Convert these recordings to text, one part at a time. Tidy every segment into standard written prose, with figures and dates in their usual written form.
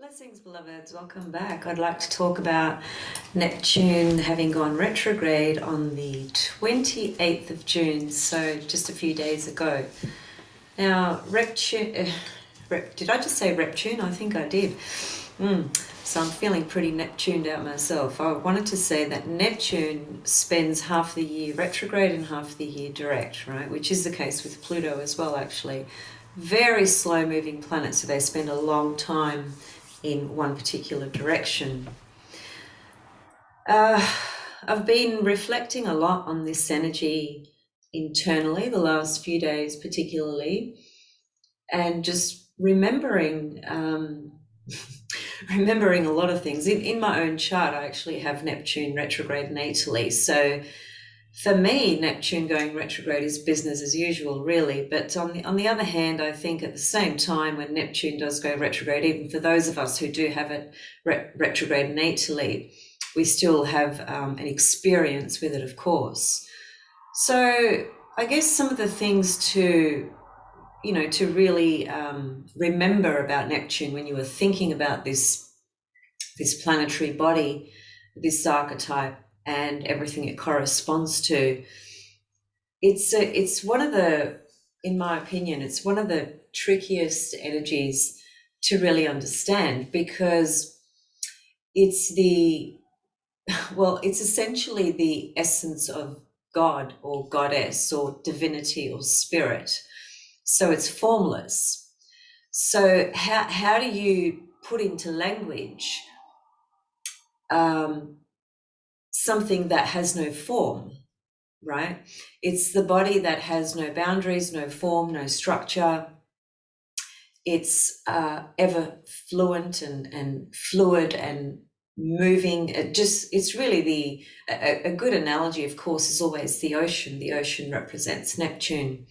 Blessings, beloveds. Welcome back. I'd like to talk about Neptune having gone retrograde on the 28th of June, so just a few days ago. Now, did I just say Reptune? I think I did. So I'm feeling pretty Neptuned out myself. I wanted to say that Neptune spends half the year retrograde and half the year direct, right? Which is the case with Pluto as well, actually. Very slow moving planet, so they spend a long time in one particular direction. I've been reflecting a lot on this energy internally the last few days particularly, and just remembering remembering a lot of things. In my own chart, I actually have Neptune retrograde natally, so for me, Neptune going retrograde is business as usual, really. But on the other hand, I think at the same time, when Neptune does go retrograde, even for those of us who do have it retrograde natally, we still have an experience with it, of course. So I guess some of the things to really remember about Neptune when you were thinking about this planetary body, this archetype, and everything it corresponds to. It's one of the, in my opinion, it's one of the trickiest energies to really understand, because it's it's essentially the essence of God or goddess or divinity or spirit. So it's formless. So how do you put into language something that has no form, right? It's the body that has no boundaries, no form, no structure. It's ever fluent and fluid and moving. It's really a good analogy, of course, is always the ocean. The ocean represents Neptune.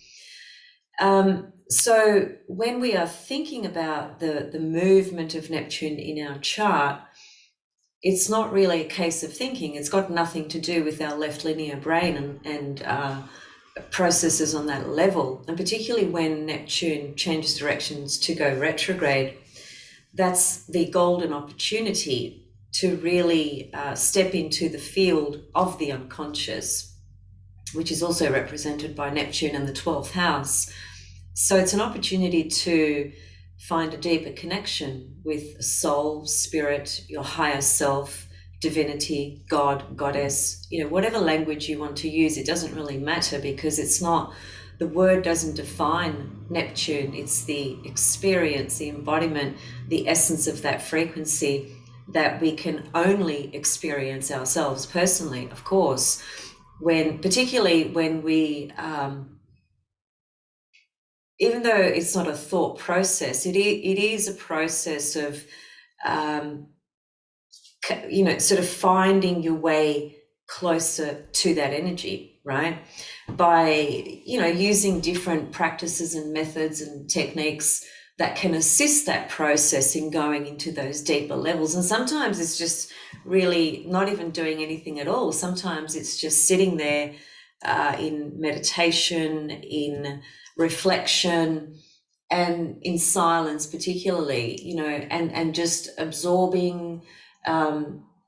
So when we are thinking about the movement of Neptune in our chart, it's not really a case of thinking. It's got nothing to do with our left linear brain and processes on that level. And particularly when Neptune changes directions to go retrograde, that's the golden opportunity to really step into the field of the unconscious, which is also represented by Neptune in the 12th house. So it's an opportunity to find a deeper connection with soul, spirit, your higher self, divinity, God, goddess, whatever language you want to use. It doesn't really matter, because the word doesn't define Neptune. It's the experience, the embodiment, the essence of that frequency that we can only experience ourselves personally, of course, particularly when we, even though it's not a thought process, it is a process of, sort of finding your way closer to that energy, right? By, using different practices and methods and techniques that can assist that process in going into those deeper levels. And sometimes it's just really not even doing anything at all. Sometimes it's just sitting there in meditation, in reflection, and in silence particularly, and just absorbing,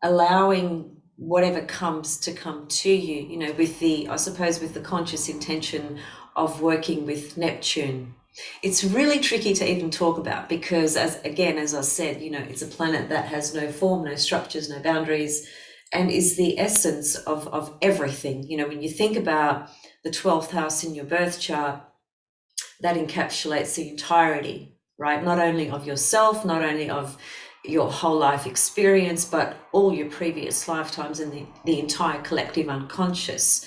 allowing whatever comes to come to you, with the conscious intention of working with Neptune. It's really tricky to even talk about, because as I said, it's a planet that has no form, no structures, no boundaries, and is the essence of everything. When you think about the 12th house in your birth chart, that encapsulates the entirety, right? Not only of yourself, not only of your whole life experience, but all your previous lifetimes and the entire collective unconscious.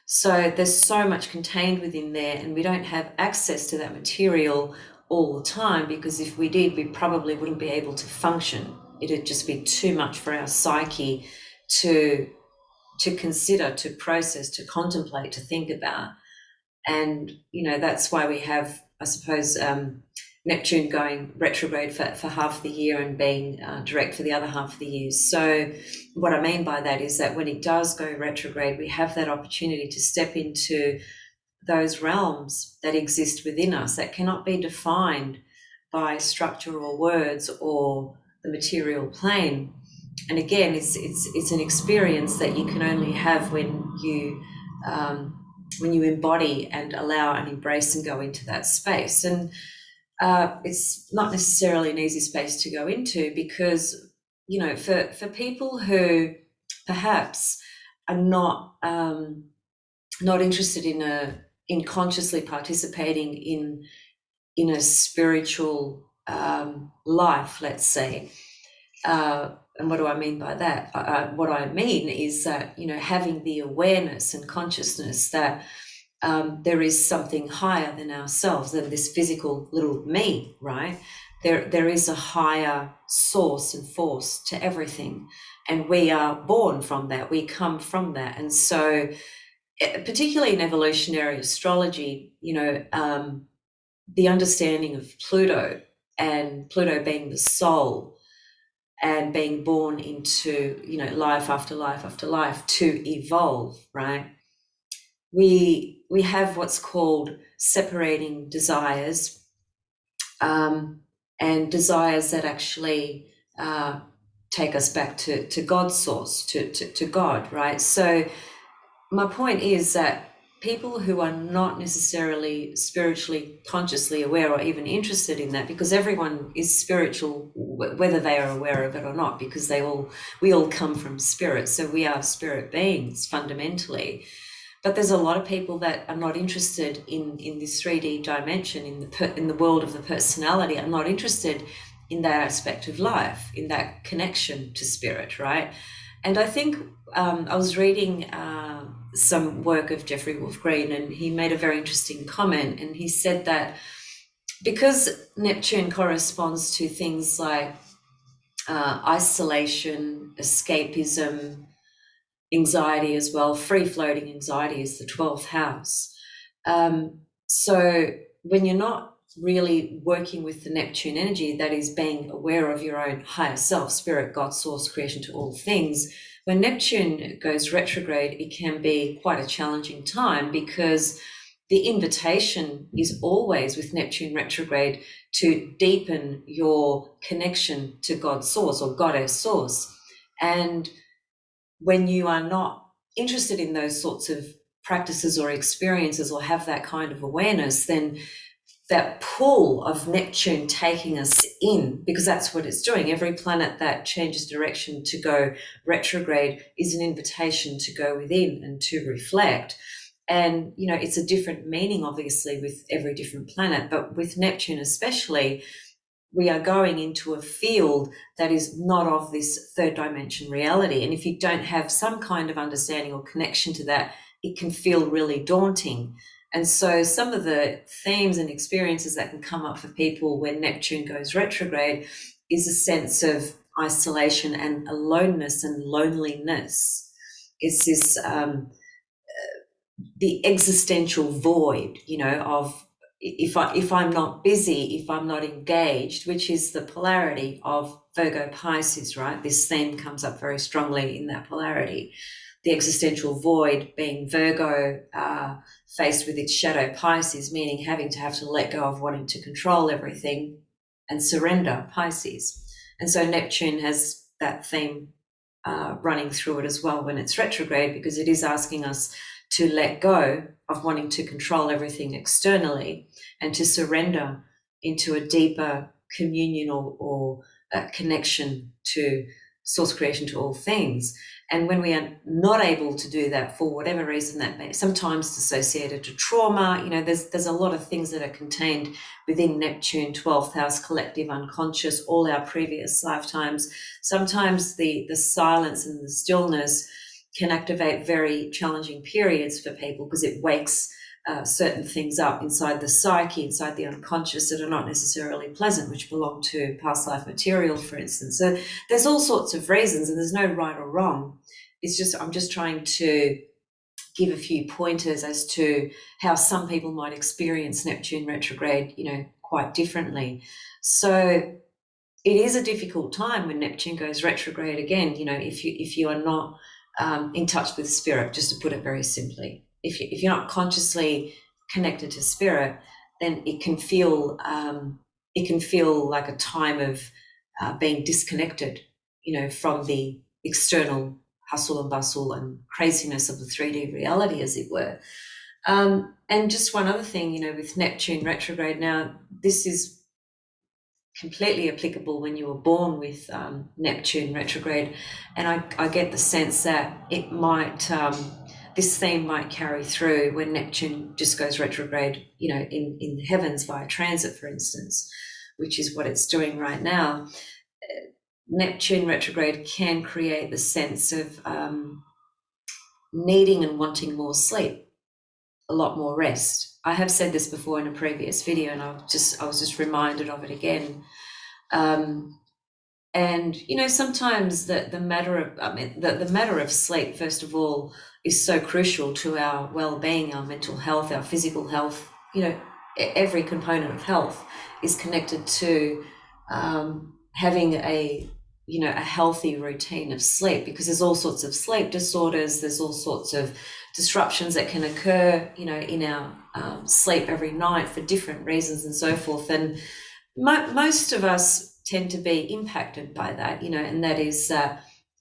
So there's so much contained within there, and we don't have access to that material all the time, because if we did, we probably wouldn't be able to function. It'd just be too much for our psyche to consider, to process, to contemplate, to think about. And, that's why we have, I suppose, Neptune going retrograde for half the year and being direct for the other half of the year. So what I mean by that is that when it does go retrograde, we have that opportunity to step into those realms that exist within us that cannot be defined by structure or words or the material plane. And again, it's an experience that you can only have when you embody and allow and embrace and go into that space. And it's not necessarily an easy space to go into because, you know, for people who perhaps are not interested in consciously participating in a spiritual life, let's say. And what do I mean by that? What I mean is that, you know, having the awareness and consciousness that there is something higher than ourselves, than this physical little me, right? There is a higher source and force to everything. And we are born from that. We come from that. And so, particularly in evolutionary astrology, you know, the understanding of Pluto, and Pluto being the soul and being born into, you know, life after life after life to evolve, right? We have what's called separating desires, and desires that actually take us back to God's source, to God, right? So my point is that people who are not necessarily spiritually consciously aware or even interested in that, because everyone is spiritual whether they are aware of it or not, because we all come from spirit, so we are spirit beings fundamentally. But there's a lot of people that are not interested in this 3D dimension, in the world of the personality, are not interested in that aspect of life, in that connection to spirit, right? And I think I was reading some work of Jeffrey Wolf Green, and he made a very interesting comment. And he said that because Neptune corresponds to things like isolation, escapism, anxiety as well, free-floating anxiety is the 12th house. So when you're not really working with the Neptune energy, that is being aware of your own higher self, spirit, God, source, creation to all things, when Neptune goes retrograde, it can be quite a challenging time, because the invitation is always with Neptune retrograde to deepen your connection to God's source or Goddess source. And when you are not interested in those sorts of practices or experiences, or have that kind of awareness, then that pull of Neptune taking us in, because that's what it's doing. Every planet that changes direction to go retrograde is an invitation to go within and to reflect. And, you know, it's a different meaning, obviously, with every different planet, but with Neptune especially, we are going into a field that is not of this third dimension reality. And if you don't have some kind of understanding or connection to that, it can feel really daunting. And so some of the themes and experiences that can come up for people when Neptune goes retrograde is a sense of isolation and aloneness and loneliness. It's this the existential void, you know, of if I'm not busy, if I'm not engaged, which is the polarity of Virgo Pisces, right? This theme comes up very strongly in that polarity. The existential void being Virgo faced with its shadow Pisces, meaning having to let go of wanting to control everything and surrender, Pisces. And so Neptune has that theme running through it as well when it's retrograde, because it is asking us to let go of wanting to control everything externally and to surrender into a deeper communion or connection to source creation to all things. And when we are not able to do that for whatever reason, that may sometimes it's associated to trauma, you know, there's a lot of things that are contained within Neptune, 12th house, collective unconscious, all our previous lifetimes. Sometimes the silence and the stillness can activate very challenging periods for people, because it wakes certain things up inside the psyche, inside the unconscious, that are not necessarily pleasant, which belong to past life material, for instance. So there's all sorts of reasons, and there's no right or wrong. It's just, I'm just trying to give a few pointers as to how some people might experience Neptune retrograde, you know, quite differently. So it is a difficult time when Neptune goes retrograde again, you know, if you are not in touch with spirit, just to put it very simply. If you're not consciously connected to spirit, then it can feel like a time of being disconnected, from the external hustle and bustle and craziness of the 3D reality, as it were. And just one other thing, with Neptune retrograde now, this is completely applicable when you were born with Neptune retrograde, and I get the sense that it might this theme might carry through when Neptune just goes retrograde, in the heavens via transit, for instance, which is what it's doing right now. Neptune retrograde can create the sense of needing and wanting more sleep, a lot more rest. I have said this before in a previous video, and I was just reminded of it again. And sometimes the matter of sleep, first of all, is so crucial to our well-being, our mental health, our physical health. Every component of health is connected to having a healthy routine of sleep, because there's all sorts of sleep disorders, there's all sorts of disruptions that can occur, in our sleep every night for different reasons and so forth. And most of us tend to be impacted by that, and that is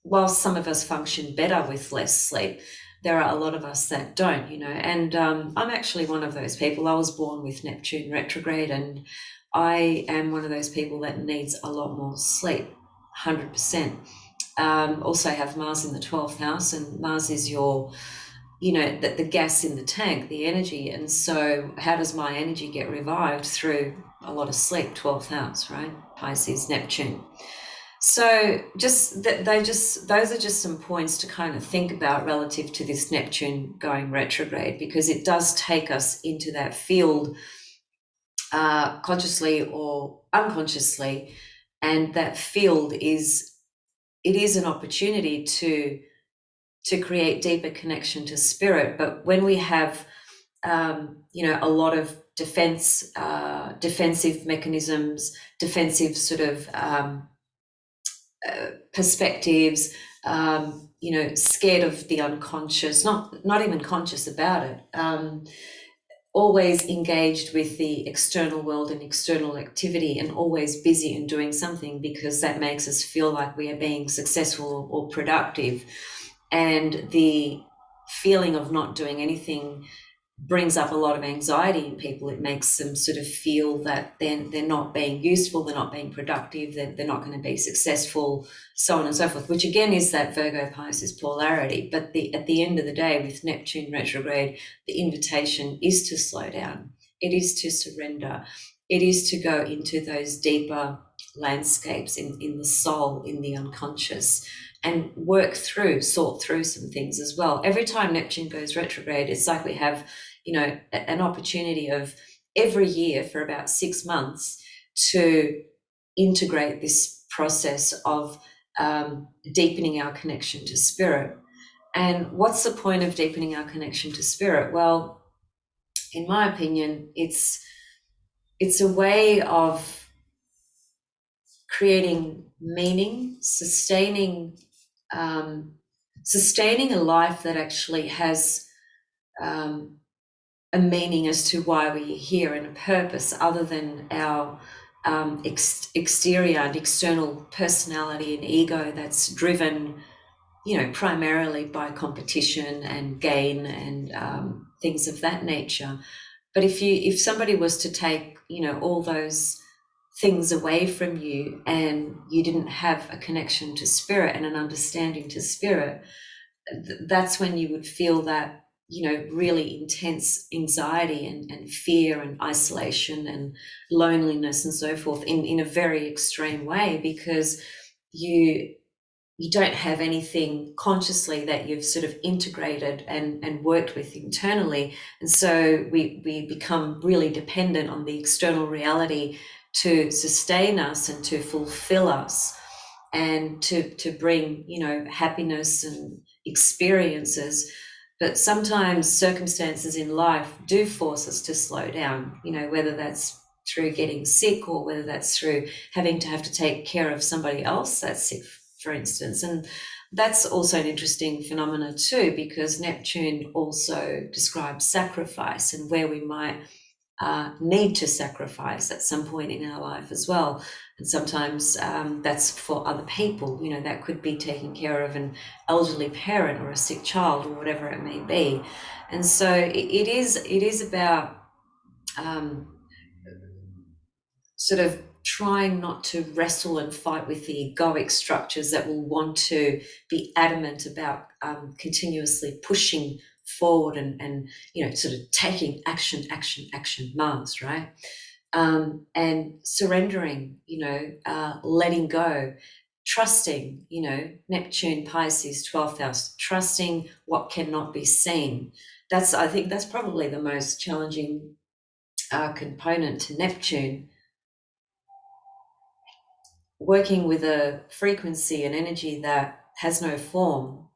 while some of us function better with less sleep, there are a lot of us that don't, and I'm actually one of those people. I was born with Neptune retrograde, and I am one of those people that needs a lot more sleep, 100%. Also have Mars in the 12th house, and Mars is your the gas in the tank, the energy. And so how does my energy get revived? Through a lot of sleep, 12th house, right? Pisces, Neptune. So those are just some points to kind of think about relative to this Neptune going retrograde, because it does take us into that field consciously or unconsciously, and that field is an opportunity to create deeper connection to spirit. But when we have a lot of defensive mechanisms, defensive sort of perspectives, scared of the unconscious, not even conscious about it, always engaged with the external world and external activity, and always busy and doing something, because that makes us feel like we are being successful or productive. And the feeling of not doing anything brings up a lot of anxiety in people. It makes them sort of feel that they're not being useful, they're not being productive, they're not going to be successful, so on and so forth, which again is that Virgo Pisces polarity. But at the end of the day, with Neptune retrograde, the invitation is to slow down. It is to surrender. It is to go into those deeper landscapes in the soul, in the unconscious, and sort through some things as well. Every time Neptune goes retrograde, it's like we have, an opportunity of every year for about 6 months to integrate this process of deepening our connection to spirit. And what's the point of deepening our connection to spirit? Well, in my opinion, it's a way of creating meaning, sustaining a life that actually has a meaning as to why we're here, and a purpose other than our exterior and external personality and ego that's driven, primarily by competition and gain and things of that nature. But if somebody was to take, all those things away from you, and you didn't have a connection to spirit and an understanding to spirit, that's when you would feel that, really intense anxiety and fear and isolation and loneliness and so forth in a very extreme way, because you don't have anything consciously that you've sort of integrated and worked with internally. And so we become really dependent on the external reality to sustain us and to fulfill us, and to bring, happiness and experiences. But sometimes circumstances in life do force us to slow down, whether that's through getting sick, or whether that's through having to have to take care of somebody else that's sick, for instance. And that's also an interesting phenomena too, because Neptune also describes sacrifice, and where we might need to sacrifice at some point in our life as well. And sometimes that's for other people. You know, that could be taking care of an elderly parent or a sick child or whatever it may be. And so it is about sort of trying not to wrestle and fight with the egoic structures that will want to be adamant about continuously pushing forward and you know, sort of taking action, Mars, right? And surrendering, you know, letting go, trusting, you know, Neptune, Pisces, 12th house, trusting what cannot be seen. I think that's probably the most challenging component to Neptune. Working with a frequency and energy that has no form,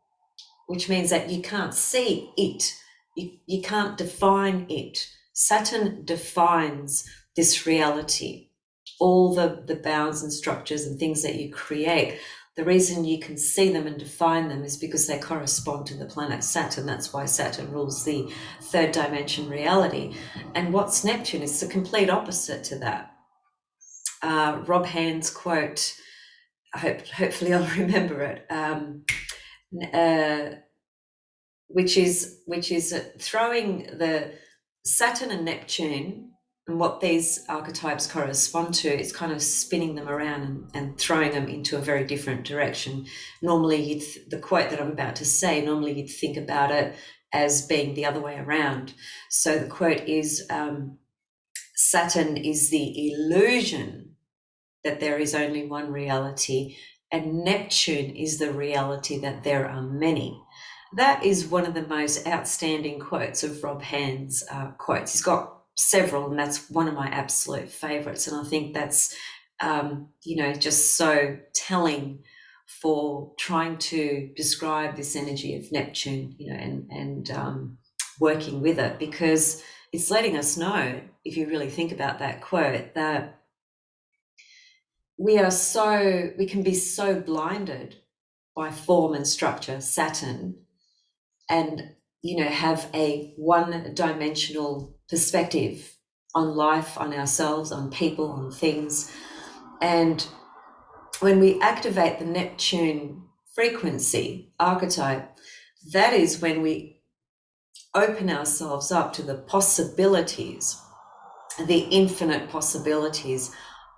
which means that you can't see it, you can't define it. Saturn defines this reality, all the bounds and structures and things that you create. The reason you can see them and define them is because they correspond to the planet Saturn. That's why Saturn rules the third dimension reality. And what's Neptune? It's the complete opposite to that. Rob Hand's quote, hopefully I'll remember it, which is throwing the Saturn and Neptune and what these archetypes correspond to. It's kind of spinning them around and throwing them into a very different direction. Normally, the quote that I'm about to say, normally you'd think about it as being the other way around. So the quote is, Saturn is the illusion that there is only one reality, and Neptune is the reality that there are many. That is one of the most outstanding quotes of Rob Hand's quotes. He's got several, and that's one of my absolute favorites. And I think that's, you know, just so telling for trying to describe this energy of Neptune, you know, and working with it, because it's letting us know, if you really think about that quote, that we can be so blinded by form and structure, Saturn, and, you know, have a one-dimensional perspective on life, on ourselves, on people, on things. And when we activate the Neptune frequency archetype, that is when we open ourselves up to the possibilities, the infinite possibilities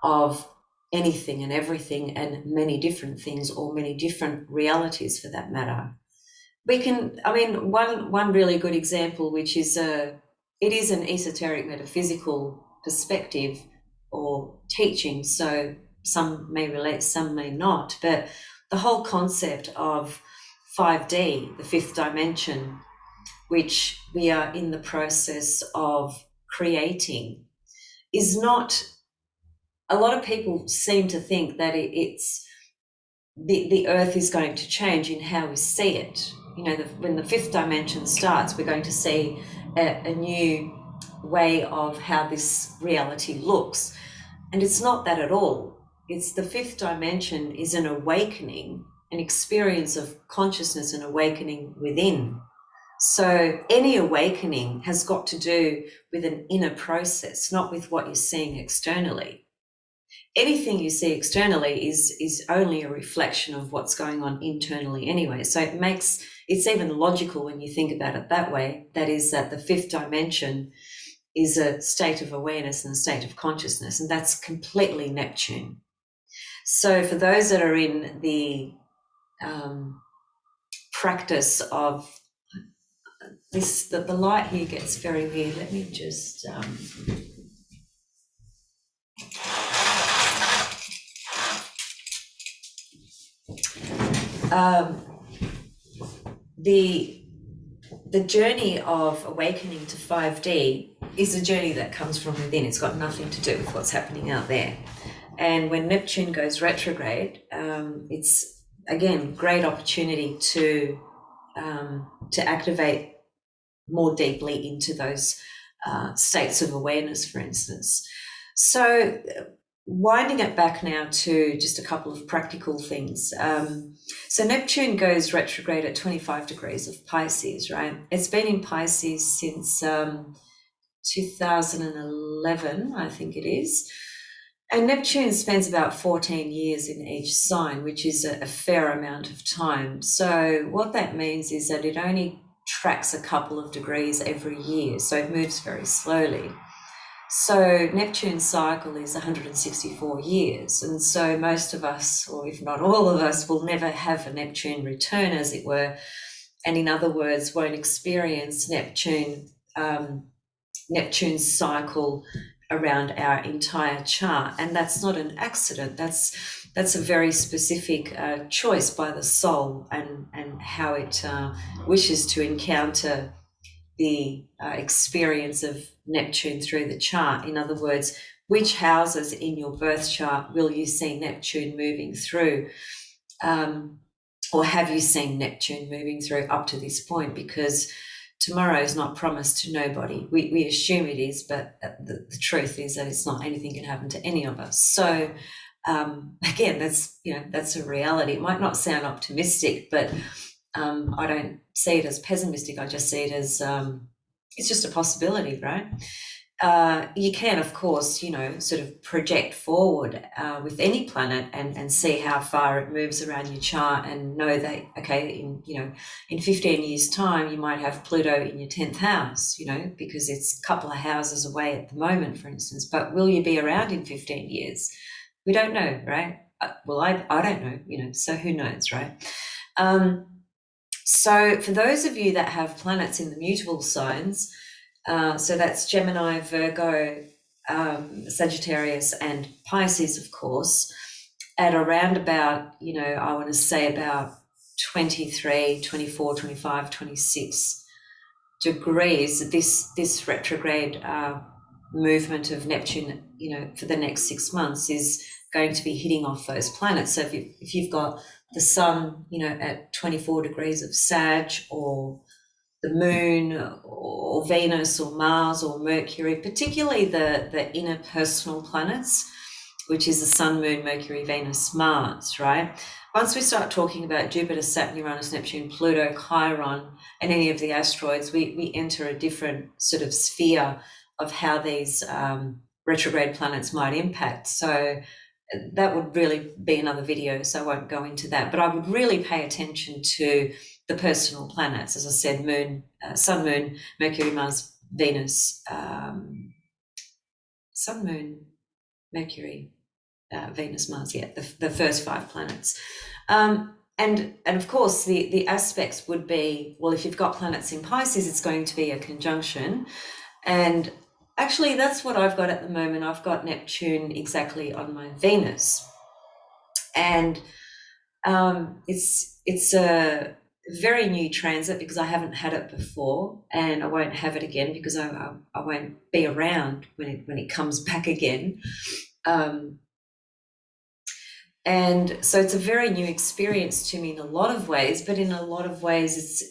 of anything and everything and many different things, or many different realities for that matter. We can, I mean, one really good example, which is it is an esoteric metaphysical perspective or teaching, so some may relate, some may not, but the whole concept of 5D, the fifth dimension, which we are in the process of creating, is not, a lot of people seem to think that it's the earth is going to change in how we see it. You know, when the fifth dimension starts, we're going to see a new way of how this reality looks. And it's not that at all. It's the fifth dimension is an awakening, an experience of consciousness and awakening within. So any awakening has got to do with an inner process, not with what you're seeing externally. Anything you see externally is only a reflection of what's going on internally anyway. So it's even logical when you think about it that way. That is, that the fifth dimension is a state of awareness and a state of consciousness, and that's completely Neptune. So for those that are in the practice of this, the light here gets very weird. Let me just the journey of awakening to 5D is a journey that comes from within. It's got nothing to do with what's happening out there. And when Neptune goes retrograde, it's, again, great opportunity to activate more deeply into those states of awareness, for instance. So winding it back now to just a couple of practical things. So Neptune goes retrograde at 25 degrees of Pisces, right? It's been in Pisces since 2011, I think it is. And Neptune spends about 14 years in each sign, which is a fair amount of time. So what that means is that it only tracks a couple of degrees every year, so it moves very slowly. So Neptune's cycle is 164 years, and so most of us, or if not all of us, will never have a Neptune return, as it were, and in other words, won't experience Neptune's cycle around our entire chart. And that's not an accident. That's a very specific choice by the soul, and how it wishes to encounter the experience of Neptune through the chart. In other words, which houses in your birth chart will you see Neptune moving through? Or have you seen Neptune moving through up to this point? Because tomorrow is not promised to nobody. We assume it is, but the truth is that it's not. Anything can happen to any of us. So again, that's a reality. It might not sound optimistic, but I don't see it as pessimistic. I just see it as it's just a possibility, right? You can, of course, sort of project forward with any planet and see how far it moves around your chart, and know that, okay, in 15 years' time, you might have Pluto in your 10th house, because it's a couple of houses away at the moment, for instance. But will you be around in 15 years? We don't know, right? Well, I don't know, so who knows, right? So for those of you that have planets in the mutable signs, so that's Gemini, Virgo, Sagittarius, and Pisces, of course, at around about, I want to say about 23, 24, 25, 26 degrees, this retrograde movement of Neptune, for the next 6 months is going to be hitting off those planets. So if you've got the sun, at 24 degrees of Sag, or the moon, or Venus, or Mars, or Mercury, particularly the interpersonal planets, which is the Sun, Moon, Mercury, Venus, Mars, right? Once we start talking about Jupiter, Saturn, Uranus, Neptune, Pluto, Chiron, and any of the asteroids, we enter a different sort of sphere of how these retrograde planets might impact. So that would really be another video, so I won't go into that. But I would really pay attention to the personal planets, as I said, Moon, Sun, Moon, Mercury, Mars, Venus, Sun, Moon, Mercury, Venus, Mars, the first 5 planets. And of course, the aspects would be, well, if you've got planets in Pisces, it's going to be a conjunction. And actually, that's what I've got at the moment. I've got Neptune exactly on my Venus. And it's a very new transit, because I haven't had it before, and I won't have it again because I won't be around when it comes back again. And so it's a very new experience to me in a lot of ways, but in a lot of ways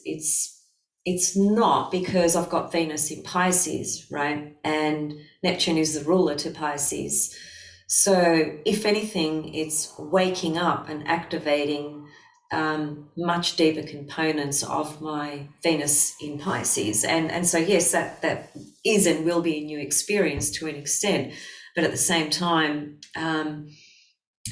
it's not, because I've got Venus in Pisces, right? And Neptune is the ruler to Pisces. So if anything, it's waking up and activating much deeper components of my Venus in Pisces. And so, yes, that is and will be a new experience to an extent. But at the same time,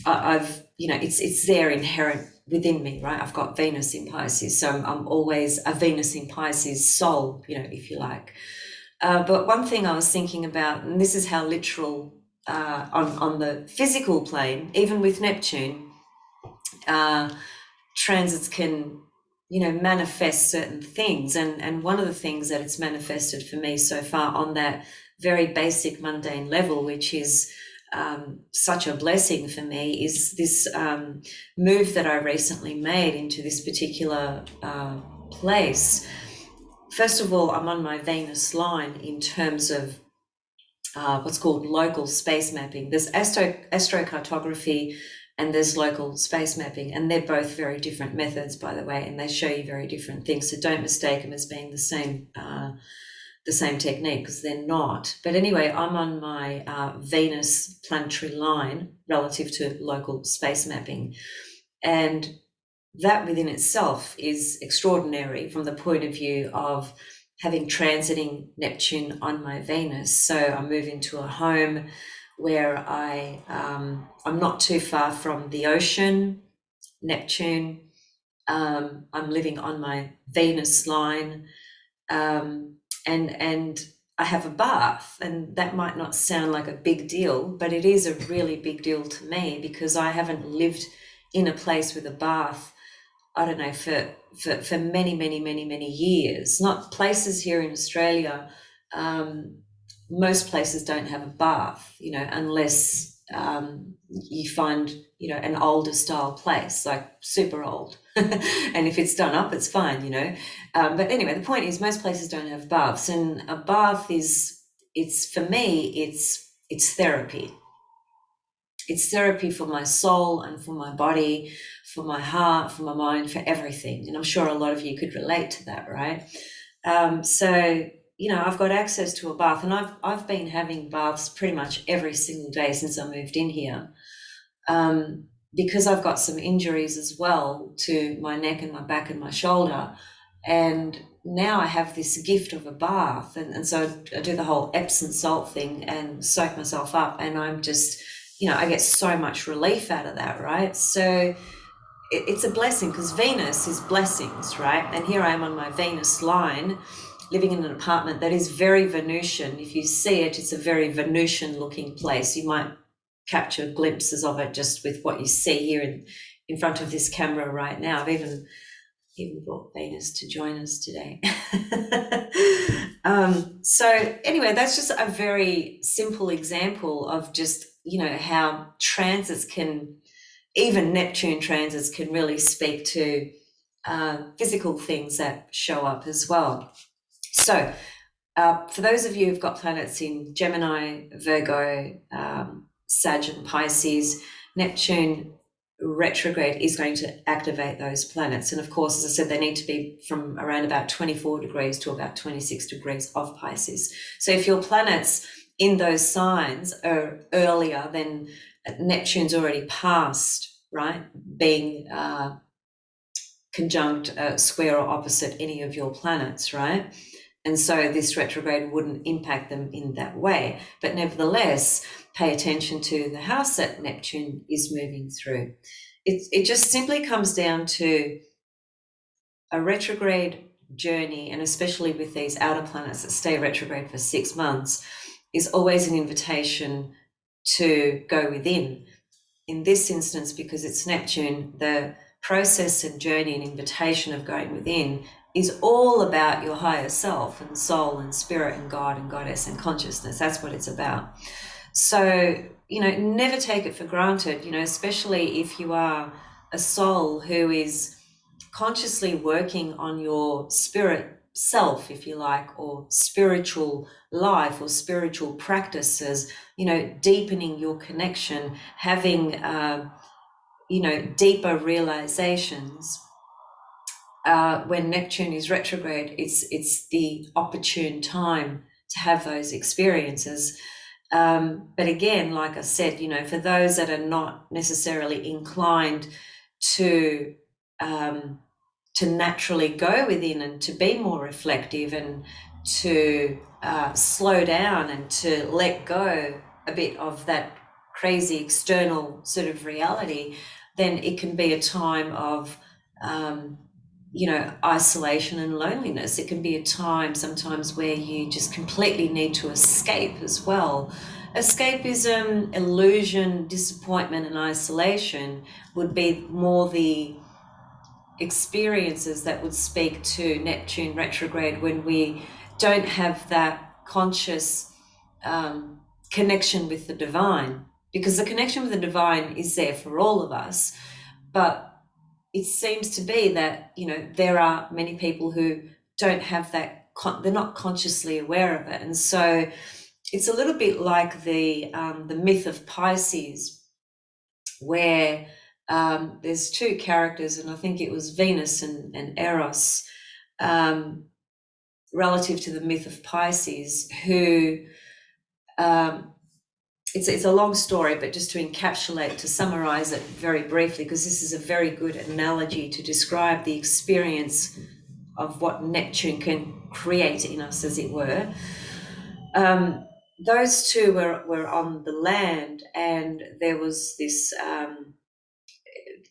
I've, it's there inherent within me, right? I've got Venus in Pisces, so I'm always a Venus in Pisces soul, if you like. But one thing I was thinking about, and this is how literal on the physical plane, even with Neptune, transits can, manifest certain things. And one of the things that it's manifested for me so far on that very basic mundane level, which is such a blessing for me, is this move that I recently made into this particular place. First of all, I'm on my Venus line in terms of what's called local space mapping. There's astrocartography and there's local space mapping, and they're both very different methods, by the way, and they show you very different things. So don't mistake them as being the same technique, because they're not. But anyway, I'm on my Venus planetary line relative to local space mapping, and that within itself is extraordinary from the point of view of having transiting Neptune on my Venus. So I move into a home where I'm not too far from the ocean, Neptune. I'm living on my Venus line, and I have a bath, and that might not sound like a big deal, but it is a really big deal to me because I haven't lived in a place with a bath, I don't know, for many, many, many, many years. Not places here in Australia. Most places don't have a bath, unless you find, an older style place, like super old. And if it's done up, it's fine. But anyway, the point is most places don't have baths, and a bath for me, it's therapy. It's therapy for my soul and for my body, for my heart, for my mind, for everything. And I'm sure a lot of you could relate to that, right? So, I've got access to a bath, and I've been having baths pretty much every single day since I moved in here, because I've got some injuries as well to my neck and my back and my shoulder. And now I have this gift of a bath. And so I do the whole Epsom salt thing and soak myself up, and I'm just, I get so much relief out of that, right? So it's a blessing because Venus is blessings, right? And here I am on my Venus line, living in an apartment that is very Venusian. If you see it, it's a very Venusian looking place. You might capture glimpses of it just with what you see here in front of this camera right now. I've even brought Venus to join us today. So anyway, that's just a very simple example of just, how transits even Neptune transits can really speak to physical things that show up as well. So for those of you who've got planets in Gemini, Virgo, Sag and Pisces, Neptune retrograde is going to activate those planets. And of course, as I said, they need to be from around about 24 degrees to about 26 degrees of Pisces. So if your planets in those signs are earlier, then Neptune's already passed, right? Being conjunct, square or opposite any of your planets, right? And so this retrograde wouldn't impact them in that way. But nevertheless, pay attention to the house that Neptune is moving through. It just simply comes down to a retrograde journey, and especially with these outer planets that stay retrograde for 6 months, is always an invitation to go within. In this instance, because it's Neptune, the process and journey and invitation of going within is all about your higher self and soul and spirit and God and goddess and consciousness. That's what it's about. So, never take it for granted, especially if you are a soul who is consciously working on your spirit self, if you like, or spiritual life or spiritual practices, deepening your connection, having, deeper realizations. When Neptune is retrograde, it's the opportune time to have those experiences. But again, like I said, for those that are not necessarily inclined to naturally go within and to be more reflective and to slow down and to let go a bit of that crazy external sort of reality, then it can be a time of isolation and loneliness. It can be a time sometimes where you just completely need to escape as well. Escapism, illusion, disappointment, and isolation would be more the experiences that would speak to Neptune retrograde, when we don't have that conscious connection with the divine, because the connection with the divine is there for all of us. But it seems to be that, there are many people who don't have that, they're not consciously aware of it. And so it's a little bit like the myth of Pisces, where there's two characters, and I think it was Venus and Eros, relative to the myth of Pisces, who it's a long story, but just to encapsulate, to summarize it very briefly, because this is a very good analogy to describe the experience of what Neptune can create in us, as it were. Those two were on the land, and there was this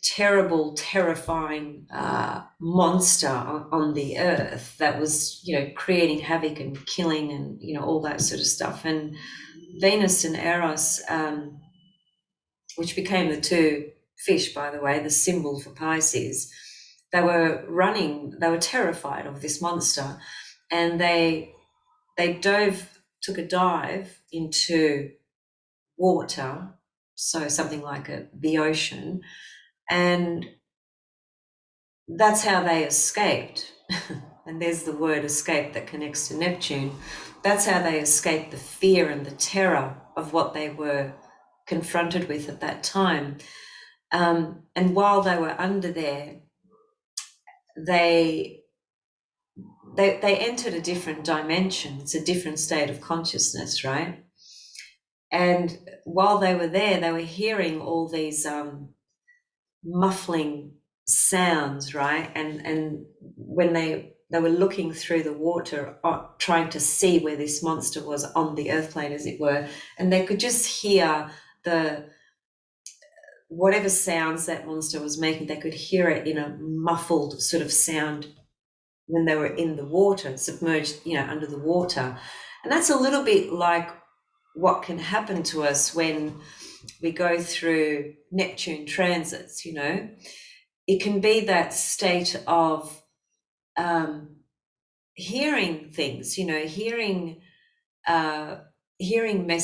terrible, terrifying monster on the earth that was, creating havoc and killing and, all that sort of stuff. And Venus and Eros, which became the two fish, by the way, the symbol for Pisces, they were terrified of this monster, and they took a dive into water, so something like the ocean, and that's how they escaped. And there's the word escape that connects to Neptune. That's how they escaped the fear and the terror of what they were confronted with at that time. And while they were under there, they entered a different dimension. It's a different state of consciousness, right? And while they were there, they were hearing all these muffling sounds, right? And when they were looking through the water, trying to see where this monster was on the earth plane, as it were, and they could just hear whatever sounds that monster was making, they could hear it in a muffled sort of sound when they were in the water, submerged, under the water. And that's a little bit like what can happen to us when we go through Neptune transits. It can be that state of hearing things,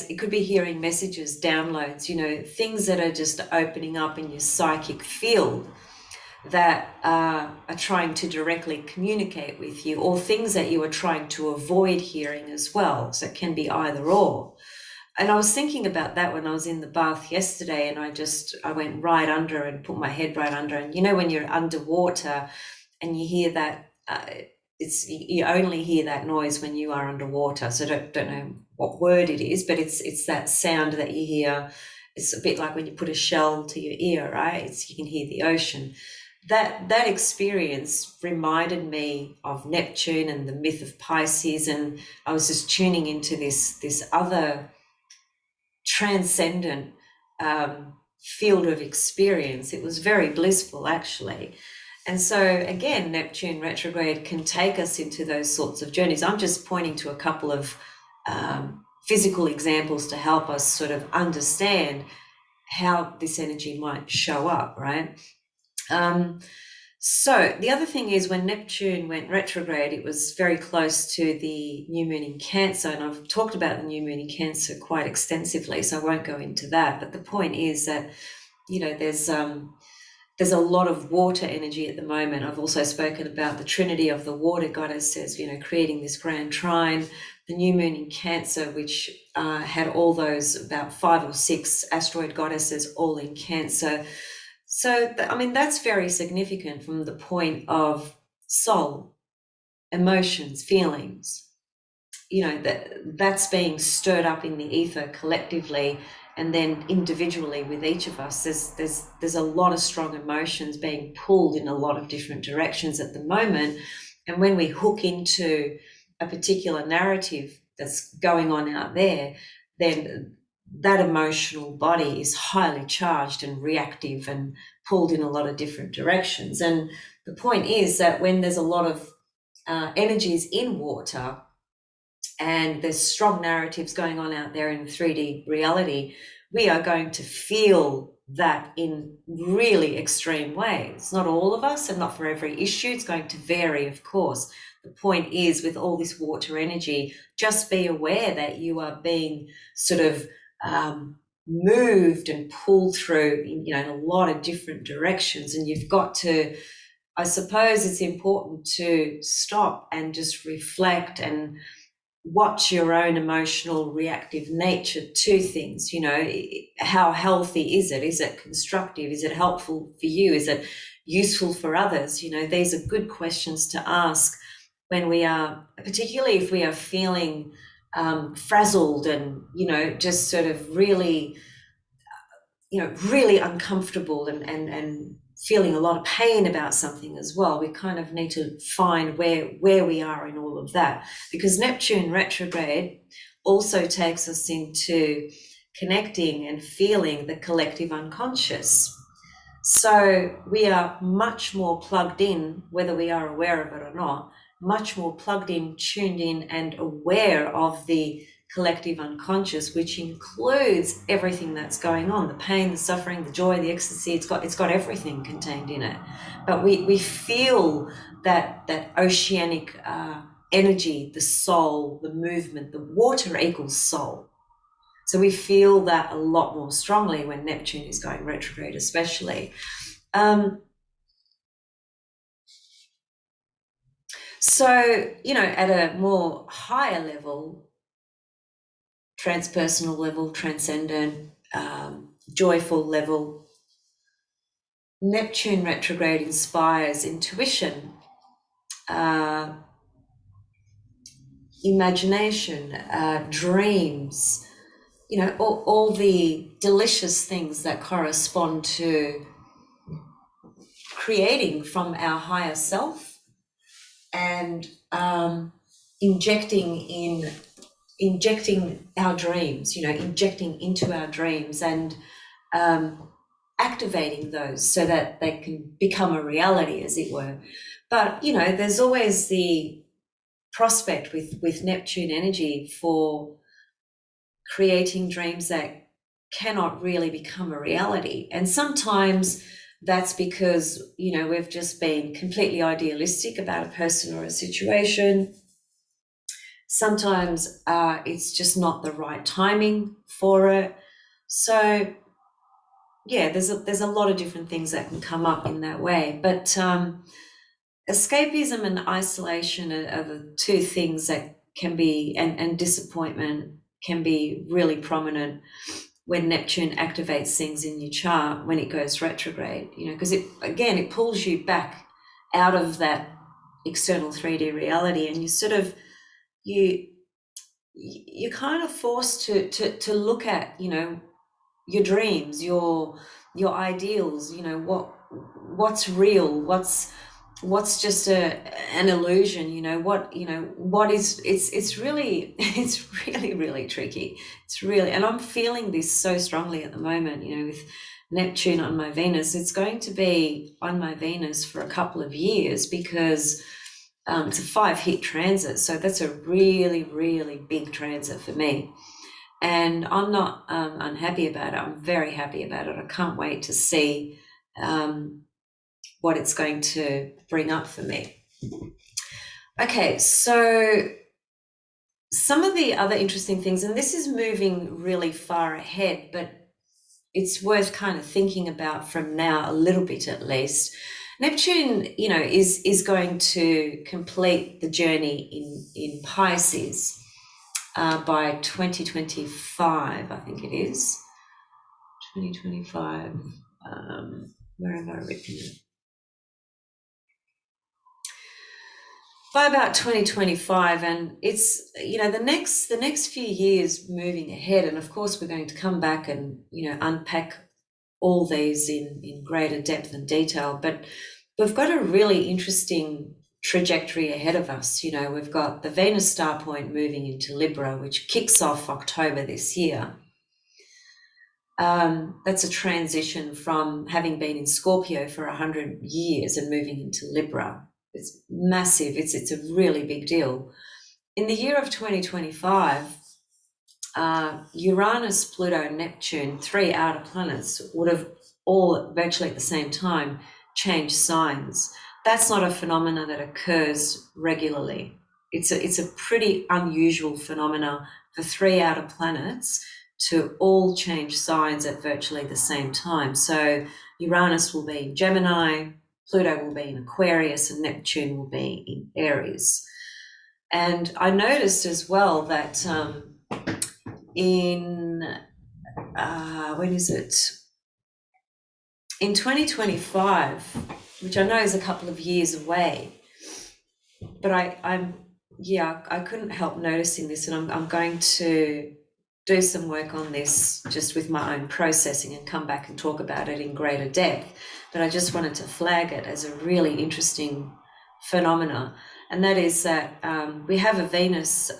it could be hearing messages, downloads, things that are just opening up in your psychic field that are trying to directly communicate with you, or things that you are trying to avoid hearing as well. So it can be either or. And I was thinking about that when I was in the bath yesterday, and I went right under and put my head right under. And when you're underwater and you hear that, you only hear that noise when you are underwater. So don't know what word it is, but it's that sound that you hear. It's a bit like when you put a shell to your ear, right? You can hear the ocean. That experience reminded me of Neptune and the myth of Pisces, and I was just tuning into this other transcendent field of experience. It was very blissful, actually. And so again, Neptune retrograde can take us into those sorts of journeys. I'm just pointing to a couple of physical examples to help us sort of understand how this energy might show up, right? So the other thing is, when Neptune went retrograde, it was very close to the new moon in Cancer, and I've talked about the new moon in Cancer quite extensively, so I won't go into that. But the point is that, there's a lot of water energy at the moment. I've also spoken about the trinity of the water goddesses, creating this grand trine. The new moon in Cancer, which had all those about 5 or 6 asteroid goddesses all in Cancer. So, that's very significant from the point of soul, emotions, feelings, that's being stirred up in the ether collectively, and then individually with each of us. There's a lot of strong emotions being pulled in a lot of different directions at the moment. And when we hook into a particular narrative that's going on out there, then that emotional body is highly charged and reactive and pulled in a lot of different directions. And the point is that when there's a lot of energies in water, and there's strong narratives going on out there in 3D reality, we are going to feel that in really extreme ways. Not all of us, and not for every issue. It's going to vary, of course. The point is, with all this water energy, just be aware that you are being sort of moved and pulled through in a lot of different directions. And you've got to, I suppose it's important to stop and just reflect and watch your own emotional reactive nature to things. How healthy is it? Is it constructive? Is it helpful for you? Is it useful for others? These are good questions to ask when we are, particularly if we are feeling frazzled and just sort of really really uncomfortable and feeling a lot of pain about something as well. We kind of need to find where we are in all of that, because Neptune retrograde also takes us into connecting and feeling the collective unconscious. So we are much more plugged in, whether we are aware of it or not, much more plugged in, tuned in, and aware of the collective unconscious, which includes everything that's going on, the pain, the suffering, the joy, the ecstasy. It's got everything contained in it. But we feel that oceanic energy, the soul, the movement. The water equals soul. So we feel that a lot more strongly when Neptune is going retrograde, especially. So, at a more higher level, transpersonal level, transcendent, joyful level, Neptune retrograde inspires intuition, imagination, dreams, all the delicious things that correspond to creating from our higher self and injecting our dreams, injecting into our dreams and activating those so that they can become a reality, as it were. But, there's always the prospect with Neptune energy for creating dreams that cannot really become a reality. And sometimes that's because, we've just been completely idealistic about a person or a situation. Sometimes it's just not the right timing for it. So, yeah, there's a lot of different things that can come up in that way. But escapism and isolation are the two things that can be, and disappointment can be really prominent when Neptune activates things in your chart when it goes retrograde, because it pulls you back out of that external 3D reality, and you sort of, you're kind of forced to look at, your dreams, your ideals, what's real, what's just an illusion, what is, it's really it's really, really tricky. It's really, and I'm feeling this so strongly at the moment, with Neptune on my Venus. It's going to be on my Venus for a couple of years because it's a 5-hit transit. So that's a really, really big transit for me. And I'm not unhappy about it. I'm very happy about it. I can't wait to see what it's going to bring up for me. Okay, so some of the other interesting things, and this is moving really far ahead, but it's worth kind of thinking about from now a little bit at least. Neptune, is going to complete the journey in Pisces by 2025, I think it is. 2025. Where have I written it? By about 2025, and it's, the next few years moving ahead, and of course we're going to come back and unpack all these in greater depth and detail, but we've got a really interesting trajectory ahead of us. We've got the Venus star point moving into Libra, which kicks off October this year. That's a transition from having been in Scorpio for 100 years and moving into Libra. It's massive. It's a really big deal. In the year of 2025, Uranus, Pluto, Neptune, 3 outer planets, would have all virtually at the same time changed signs. That's not a phenomenon that occurs regularly. It's a pretty unusual phenomena for 3 outer planets to all change signs at virtually the same time. So Uranus will be in Gemini, Pluto will be in Aquarius, and Neptune will be in Aries. And I noticed as well that when is it? In 2025, which I know is a couple of years away, but I couldn't help noticing this, and I'm going to do some work on this just with my own processing and come back and talk about it in greater depth. But I just wanted to flag it as a really interesting phenomena, and that is that we have a Venus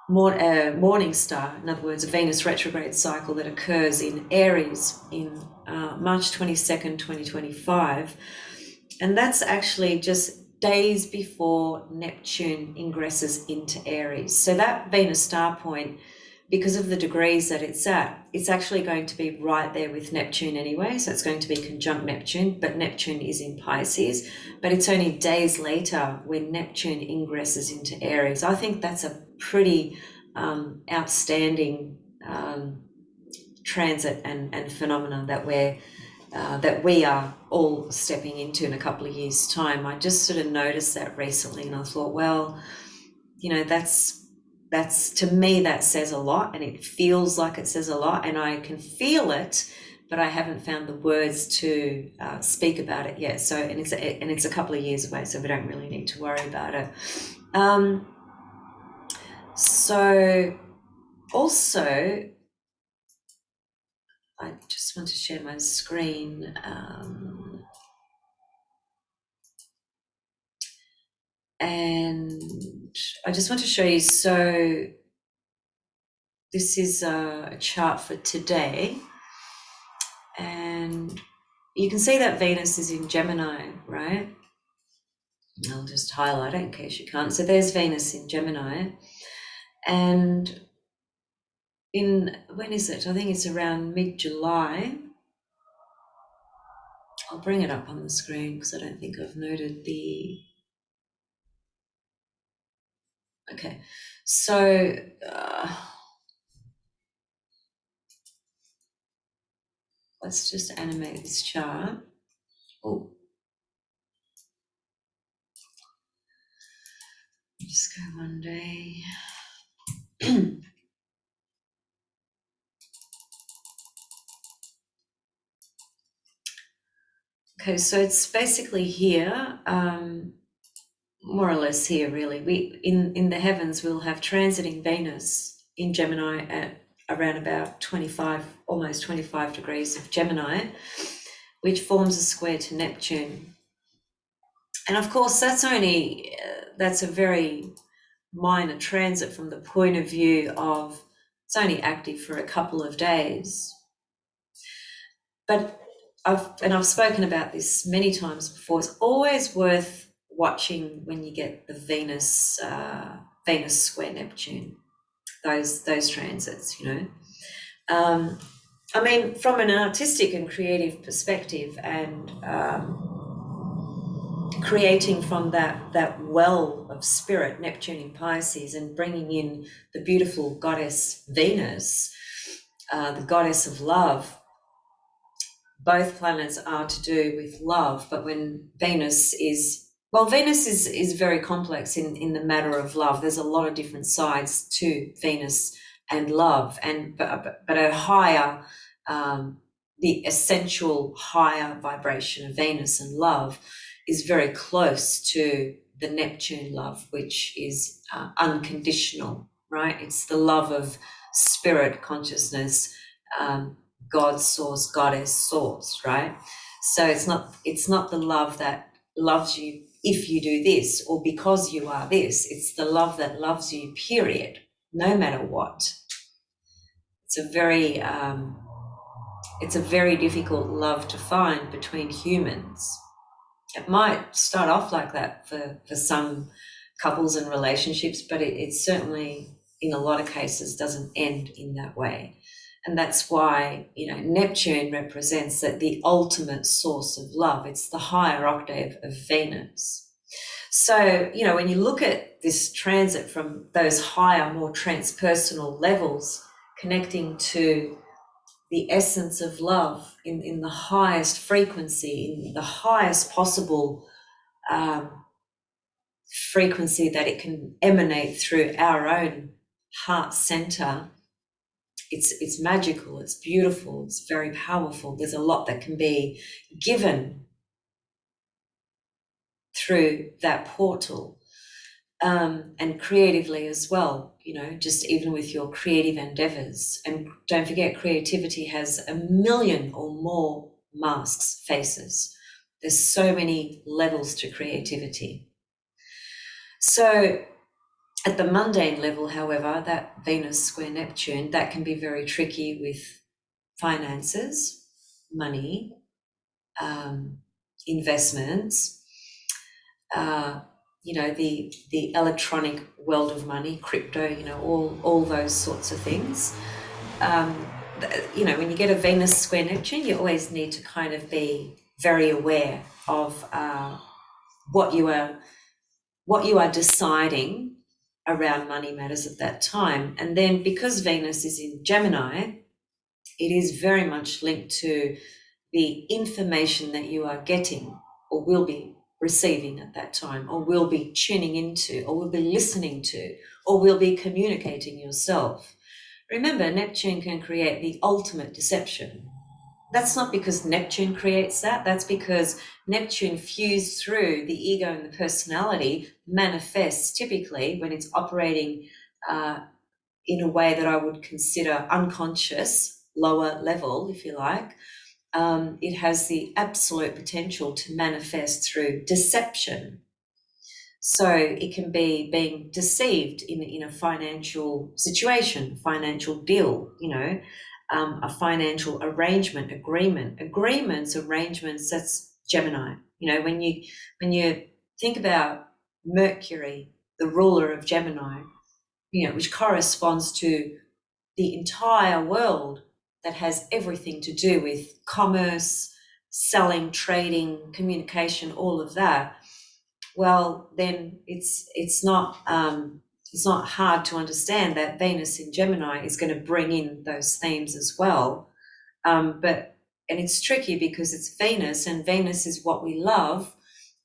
morning star, in other words, a Venus retrograde cycle that occurs in Aries in March 22nd, 2025. And that's actually just days before Neptune ingresses into Aries. So that Venus star point, because of the degrees that it's at, it's actually going to be right there with Neptune anyway. So it's going to be conjunct Neptune, but Neptune is in Pisces. But it's only days later when Neptune ingresses into Aries. I think that's a pretty outstanding transit and phenomena that we are all stepping into in a couple of years' time. I just sort of noticed that recently, and I thought, well, you know, that's to me, that says a lot, and it feels like it says a lot, and I can feel it, but I haven't found the words to speak about it yet. So, and it's a couple of years away, so we don't really need to worry about it. So also, I just want to share my screen. And I just want to show you, so this is a chart for today, and you can see that Venus is in Gemini, right? I'll just highlight it in case you can't. So there's Venus in Gemini, and when is it? I think it's around mid-July. I'll bring it up on the screen because I don't think I've noted the... Okay, so let's just animate this chart. Oh, just go one day. Okay, so it's basically here, more or less here, really. We in the heavens we'll have transiting Venus in Gemini at around about 25, almost 25 degrees of Gemini, which forms a square to Neptune. And of course, that's a very minor transit from the point of view of it's only active for a couple of days. But I've spoken about this many times before. It's always worth watching when you get the Venus square Neptune, those transits, you know. I mean, from an artistic and creative perspective, and creating from that well of spirit, Neptune in Pisces, and bringing in the beautiful goddess Venus, the goddess of love. Both planets are to do with love, but when Venus is very complex in the matter of love. There's a lot of different sides to Venus and love, but a higher, the essential higher vibration of Venus and love is very close to the Neptune love, which is unconditional, right? It's the love of spirit, consciousness, God source, goddess source, right? So it's not the love that loves you if you do this or because you are this. It's the love that loves you, period, no matter what. It's a very difficult love to find between humans. It might start off like that for some couples and relationships, but it certainly, in a lot of cases, doesn't end in that way. And that's why, you know, Neptune represents the ultimate source of love. It's the higher octave of Venus. So, you know, when you look at this transit from those higher, more transpersonal levels, connecting to the essence of love in the highest frequency, in the highest possible frequency that it can emanate through our own heart center, it's magical, it's beautiful, it's very powerful. There's a lot that can be given through that portal. and creatively as well, just even with your creative endeavors. And don't forget, creativity has a million or more masks, faces. There's so many levels to creativity. So at the mundane level, however, that Venus square Neptune, that can be very tricky with finances, money, investments, the electronic world of money, crypto, all those sorts of things. When you get a Venus square Neptune, you always need to kind of be very aware of what you are deciding around money matters at that time. And then because Venus is in Gemini, it is very much linked to the information that you are getting or will be receiving at that time, or will be tuning into, or will be listening to, or will be communicating yourself. Remember, Neptune can create the ultimate deception. That's not because Neptune creates that. That's because Neptune fused through the ego and the personality manifests typically when it's operating in a way that I would consider unconscious, lower level, if you like. It has the absolute potential to manifest through deception. So it can be being deceived in a financial situation, financial deal, a financial arrangement, agreements, arrangements. That's Gemini. When you think about Mercury, the ruler of Gemini, which corresponds to the entire world, that has everything to do with commerce, selling, trading, communication, all of that. Well, then it's not hard to understand that Venus in Gemini is going to bring in those themes as well. And it's tricky because it's Venus, and Venus is what we love,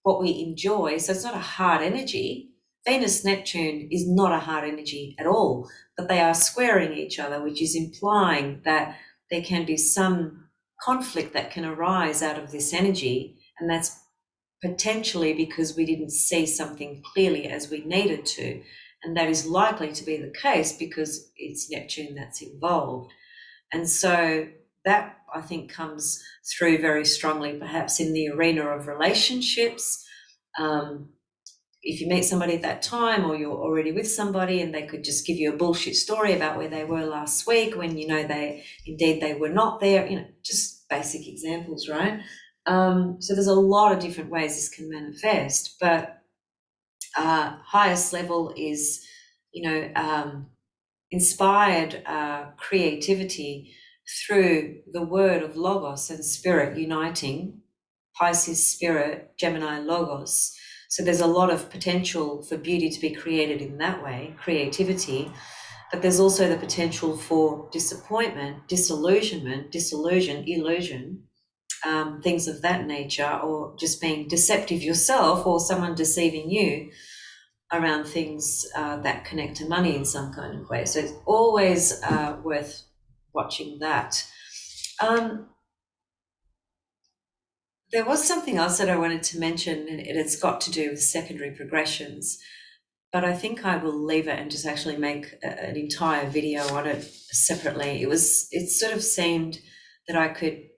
what we enjoy. So it's not a hard energy. Venus Neptune is not a hard energy at all, but they are squaring each other, which is implying that there can be some conflict that can arise out of this energy, and that's potentially because we didn't see something clearly as we needed to. And that is likely to be the case because it's Neptune that's involved. And so that, I think, comes through very strongly perhaps in the arena of relationships. If you meet somebody at that time, or you're already with somebody and they could just give you a bullshit story about where they were last week when they were not there, just basic examples, right? So there's a lot of different ways this can manifest, but highest level is, inspired creativity through the word of Logos and spirit uniting, Pisces spirit, Gemini Logos. So there's a lot of potential for beauty to be created in that way, creativity, but there's also the potential for disappointment, disillusionment, illusion, things of that nature, or just being deceptive yourself or someone deceiving you around things that connect to money in some kind of way. So it's always worth watching that. There was something else that I wanted to mention, and it's got to do with secondary progressions, but I think I will leave it and just actually make an entire video on it separately. It sort of seemed that I could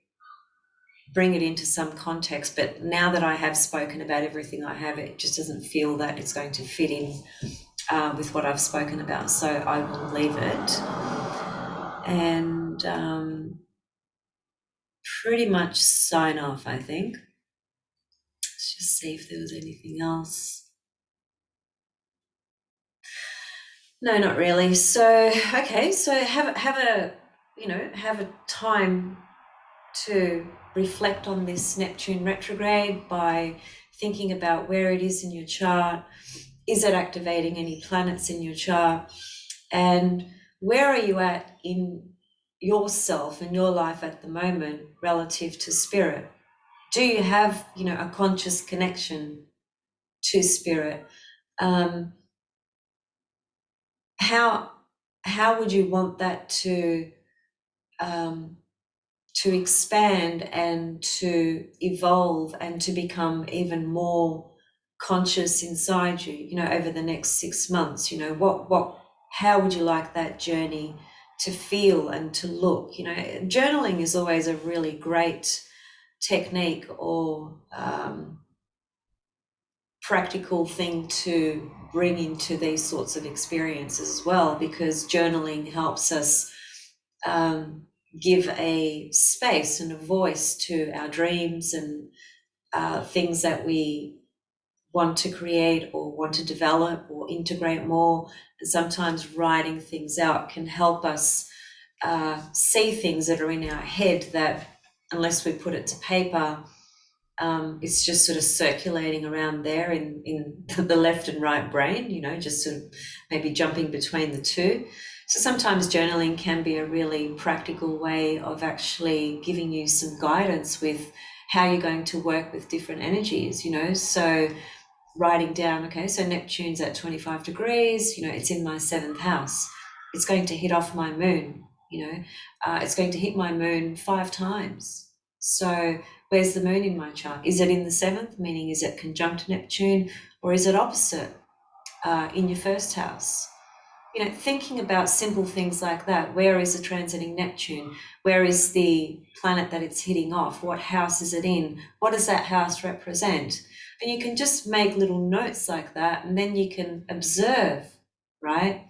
bring it into some context, but now that I have spoken about everything I have, it just doesn't feel that it's going to fit in with what I've spoken about. So I will leave it and pretty much sign off, I think. Let's just see if there was anything else. No, not really. So, okay, so have a time to reflect on this Neptune retrograde by thinking about where it is in your chart. Is it activating any planets in your chart? And where are you at in yourself and your life at the moment relative to spirit? Do you have, a conscious connection to spirit? How would you want that to expand and to evolve and to become even more conscious inside you, you know, over the next 6 months. You know, how would you like that journey to feel and to look? You know, journaling is always a really great technique or practical thing to bring into these sorts of experiences as well, because journaling helps us give a space and a voice to our dreams and things that we want to create or want to develop or integrate more. And sometimes writing things out can help us see things that are in our head that, unless we put it to paper, it's just sort of circulating around there in the left and right brain, you know, just sort of maybe jumping between the two. So sometimes journaling can be a really practical way of actually giving you some guidance with how you're going to work with different energies, you know. So writing down, okay, so Neptune's at 25 degrees, you know, it's in my 7th house. It's going to hit off my moon, you know, it's going to hit my moon 5 times. So where's the moon in my chart? Is it in the 7th, meaning is it conjunct Neptune, or is it opposite in your 1st house? You know, thinking about simple things like that. Where is the transiting Neptune? Where is the planet that it's hitting off? What house is it in? What does that house represent? And you can just make little notes like that, and then you can observe, right?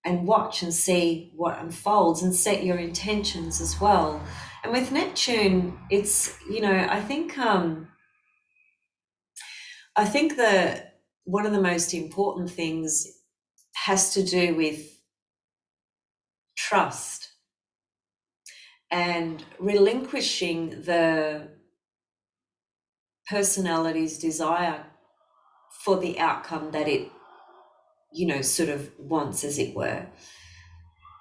And watch and see what unfolds and set your intentions as well. And with Neptune, it's, you know, I think that one of the most important things has to do with trust and relinquishing the personality's desire for the outcome that it, you know, sort of wants, as it were.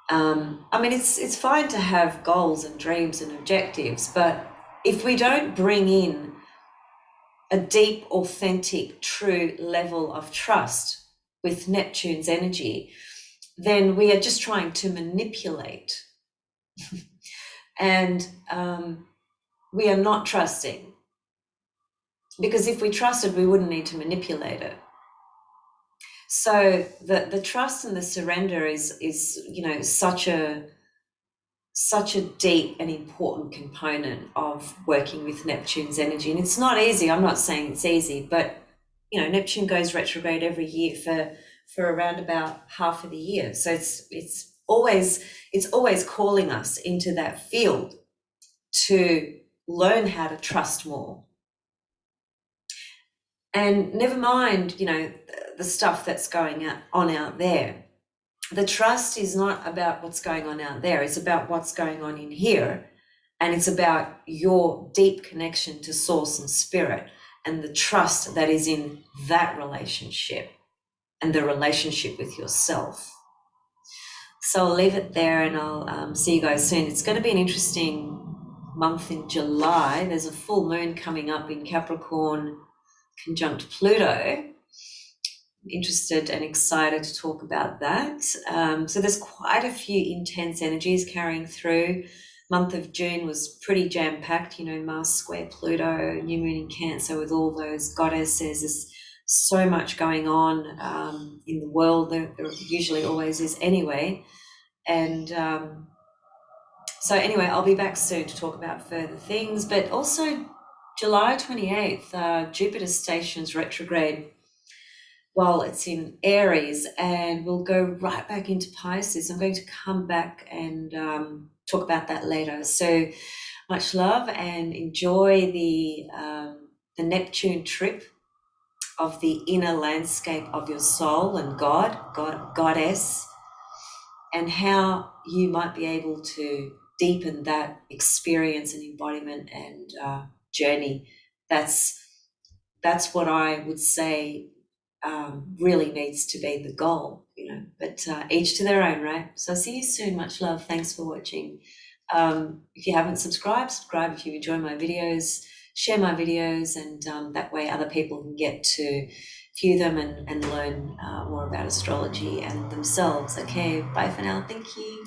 I mean, it's fine to have goals and dreams and objectives, but if we don't bring in a deep, authentic, true level of trust with Neptune's energy, then we are just trying to manipulate. And we are not trusting, because if we trusted, we wouldn't need to manipulate it. So the trust and the surrender is you know, such a deep and important component of working with Neptune's energy. And it's not easy. I'm not saying it's easy, but you know, Neptune goes retrograde every year for around about half of the year. So it's always calling us into that field to learn how to trust more. And never mind, you know, the stuff that's going on out there. The trust is not about what's going on out there. It's about what's going on in here. And it's about your deep connection to source and spirit, and the trust that is in that relationship and the relationship with yourself. So I'll leave it there, and I'll see you guys soon. It's going to be an interesting month in July. There's a full moon coming up in Capricorn conjunct Pluto. Interested and excited to talk about that. So there's quite a few intense energies carrying through. Month of June was pretty jam-packed, you know, Mars square Pluto, new moon in Cancer with all those goddesses. There's so much going on in the world. There usually always is anyway. And so anyway, I'll be back soon to talk about further things. But also July 28th, Jupiter stations retrograde while it's in Aries, and we'll go right back into Pisces. I'm going to come back and talk about that later. So much love, and enjoy the Neptune trip of the inner landscape of your soul and goddess, and how you might be able to deepen that experience and embodiment and journey. That's what I would say really needs to be the goal, you know, but each to their own, right? So I'll see you soon. Much love. Thanks for watching. If you haven't subscribed, subscribe if you enjoy my videos, share my videos, and that way other people can get to view them and learn more about astrology and themselves. Okay, bye for now. Thank you.